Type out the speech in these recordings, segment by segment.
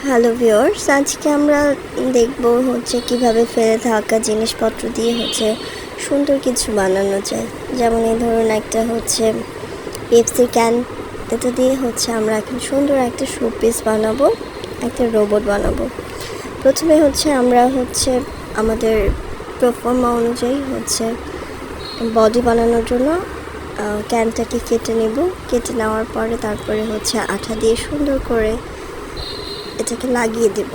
Hello viewers, আজকে আমরা দেখব হচ্ছে কিভাবে ফেলে থাকা জিনিসপত্র দিয়ে হচ্ছে সুন্দর কিছু বানানো যায়। যেমন এই ধরুন একটা হচ্ছে পেপসি ক্যান, এটা দিয়ে হচ্ছে আমরা এখন সুন্দর একটা শোপিস বানাবো, একটা রোবট বানাবো। প্রথমে হচ্ছে আমরা হচ্ছে আমাদের প্রফর্মা অনুযায়ী হচ্ছে বডি বানানোর জন্য ক্যানটাকে কেটে নেব। কেটে নেওয়ার পরে তারপরে হচ্ছে আঠা দিয়ে সুন্দর করে এটাকে লাগিয়ে দেব।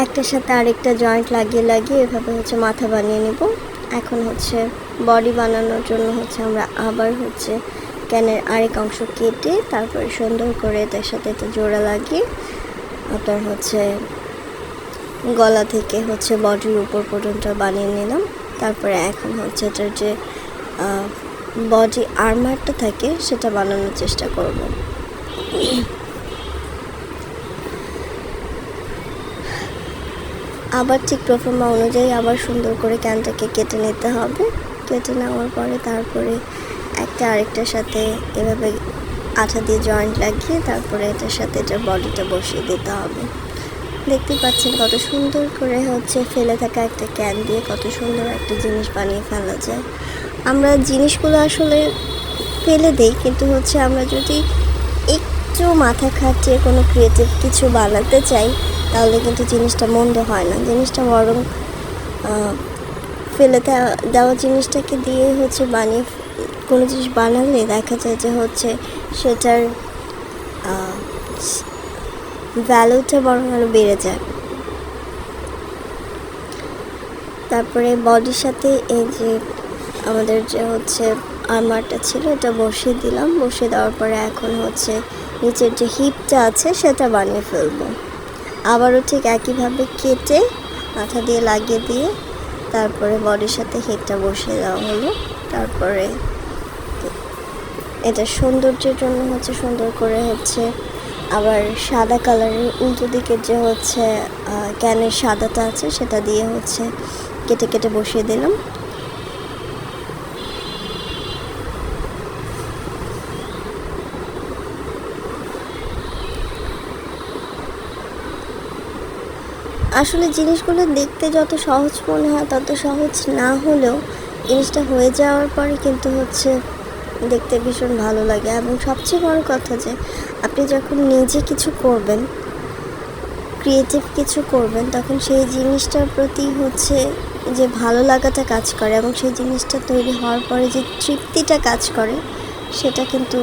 একটার সাথে আরেকটা জয়েন্ট লাগিয়ে লাগিয়ে এভাবে হচ্ছে মাথা বানিয়ে নেব। এখন হচ্ছে বডি বানানোর জন্য হচ্ছে আমরা আবার হচ্ছে ক্যানের আরেক অংশ কেটে তারপরে সুন্দর করে এটার সাথে একটা জোড়া লাগিয়ে আপনার হচ্ছে গলা থেকে হচ্ছে বডির উপর পর্যন্ত বানিয়ে নিলাম। তারপরে এখন হচ্ছে এটার যে বডি আর্মারটা থাকে সেটা বানানোর চেষ্টা করব। আবার ঠিক প্রফর্মা অনুযায়ী আবার সুন্দর করে ক্যানটাকে কেটে নিতে হবে। কেটে নেওয়ার পরে তারপরে একটা আরেকটার সাথে এভাবে আঠা দিয়ে জয়েন্ট লাগিয়ে তারপরে এটার সাথে এটার বডিটা বসিয়ে দিতে হবে। দেখতে পাচ্ছেন কত সুন্দর করে হচ্ছে ফেলে থাকা একটা ক্যান দিয়ে কত সুন্দর একটা জিনিস বানিয়ে ফেলা যায়। আমরা জিনিসগুলো আসলে ফেলে দেই, কিন্তু হচ্ছে আমরা যদি একটু মাথা খাটিয়ে কোনো ক্রিয়েটিভ কিছু বানাতে চাই তাহলে কিন্তু জিনিসটা মন্দ হয় না। জিনিসটা বরং ফেলে দেওয়া জিনিসটাকে দিয়ে হচ্ছে বানিয়ে কোনো জিনিস বানালে দেখা যায় যে হচ্ছে সেটার ভ্যালুটা বরং আরও বেড়ে যায়। তারপরে বডির সাথে এই যে আমাদের যে হচ্ছে আর্মারটা ছিল এটা বসিয়ে দিলাম। বসিয়ে দেওয়ার পরে এখন হচ্ছে নিচের যে হিপটা আছে সেটা বানিয়ে ফেলবো। আবারও ঠিক একইভাবে কেটে মাথা দিয়ে লাগিয়ে দিয়ে তারপরে বডির সাথে হিপটা বসিয়ে দেওয়া হলো। তারপরে এটা সৌন্দর্যের জন্য হচ্ছে সুন্দর করে হচ্ছে আবার সাদা কালারের উল্টো দিকের যে হচ্ছে ক্যানের সাদাটা আছে সেটা দিয়ে হচ্ছে কেটে কেটে বসিয়ে দিলাম। আসলে জিনিসগুলো দেখতে যত সহজ মনে হয় তত সহজ না হলেও জিনিসটা হয়ে যাওয়ার পরে কিন্তু হচ্ছে দেখতে ভীষণ ভালো লাগে। এবং সবচেয়ে বড় কথা যে আপনি যখন নিজে কিছু করবেন, ক্রিয়েটিভ কিছু করবেন, তখন সেই জিনিসটার প্রতি হচ্ছে যে ভালো লাগাটা কাজ করে এবং সেই জিনিসটা তৈরি হওয়ার পরে যে তৃপ্তিটা কাজ করে সেটা কিন্তু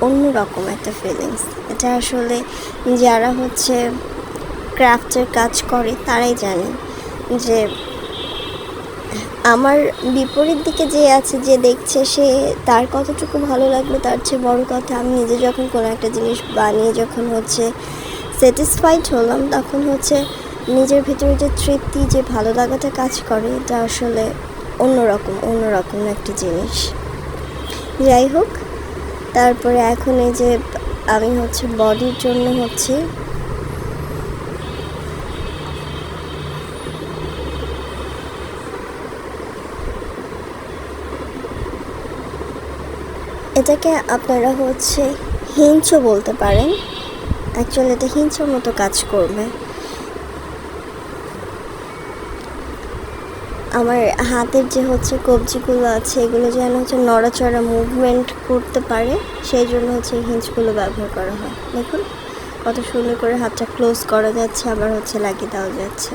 অন্য রকম একটা ফিলিংস। এটা আসলে যারা হচ্ছে ক্রাফটের কাজ করে তারাই জানে। যে আমার বিপরীত দিকে যে আছে, যে দেখছে, সে তার কতটুকু ভালো লাগলো তার চেয়ে বড় কথা আমি নিজে যখন কোনো একটা জিনিস বানিয়ে যখন হচ্ছে স্যাটিসফাইড হলাম তখন হচ্ছে নিজের ভিতরে যে তৃপ্তি, যে ভালো লাগাটা কাজ করে, এটা আসলে অন্যরকম একটা জিনিস। যাই হোক, তারপরে এখন এই যে আমি হচ্ছে বডির জন্য হচ্ছে এটাকে আপনারা হচ্ছে হিঞ্চও বলতে পারেন। অ্যাকচুয়ালি এটা হিঞ্চের মতো কাজ করবে। আমার হাতের যে হচ্ছে কবজিগুলো আছে এগুলো যেন হচ্ছে নড়াচড়া মুভমেন্ট করতে পারে, সেই জন্য হচ্ছে এই হিঞ্চগুলো ব্যবহার করা হয়। দেখুন কত সুন্দর করে হাতটা ক্লোজ করা যাচ্ছে, আবার হচ্ছে লাগিয়ে দেওয়া যাচ্ছে।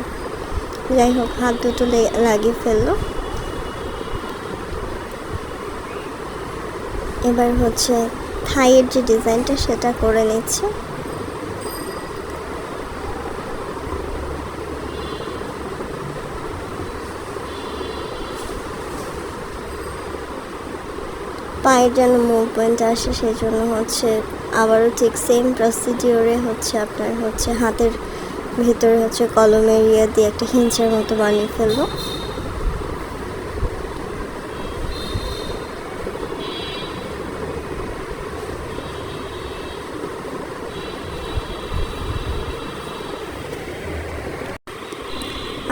যাই হোক, হাত দুটো লাগিয়ে ফেললো। এবার হচ্ছে থাইয়ের যে ডিজাইনটা সেটা করে নিচ্ছে। পায়ের যেন মুভমেন্ট আসে সেই জন্য হচ্ছে আবারও ঠিক সেম প্রসিডিওরে হচ্ছে আপনার হচ্ছে হাতের ভিতরে হচ্ছে কলমের ইয়ে দিয়ে একটা হিঞ্চের মতো বানিয়ে ফেলবো।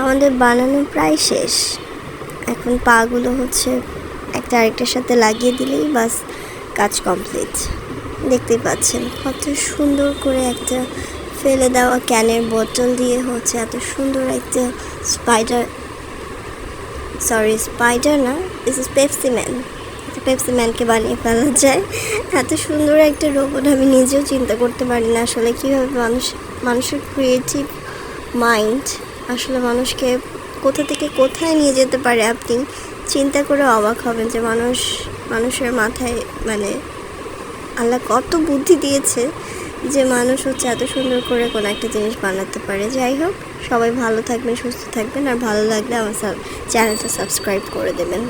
আমাদের বানানো প্রায় শেষ। এখন পাগুলো হচ্ছে একটা আরেকটার সাথে লাগিয়ে দিলেই বাস কাজ কমপ্লিট। দেখতেই পাচ্ছেন কত সুন্দর করে একটা ফেলে দেওয়া ক্যানের বোতল দিয়ে হচ্ছে এত সুন্দর একটা স্পাইডার না, this is Pepsi man. Pepsi ম্যানকে বানিয়ে ফেলা যায়। এত সুন্দর একটা রোবট আমি নিজেও চিন্তা করতে পারি না আসলে কীভাবে মানুষের ক্রিয়েটিভ মাইন্ড আসলে মানুষকে কোথা থেকে কোথায় নিয়ে যেতে পারে। আপনি চিন্তা করে অবাক হবেন যে মানুষের মাথায় মানে আল্লাহ কত বুদ্ধি দিয়েছে যে মানুষ হচ্ছে এত সুন্দর করে কোনো একটা জিনিস বানাতে পারে। যাই হোক, সবাই ভালো থাকবেন, সুস্থ থাকবেন, আর ভালো লাগলে আমার চ্যানেলটা সাবস্ক্রাইব করে দেবেন।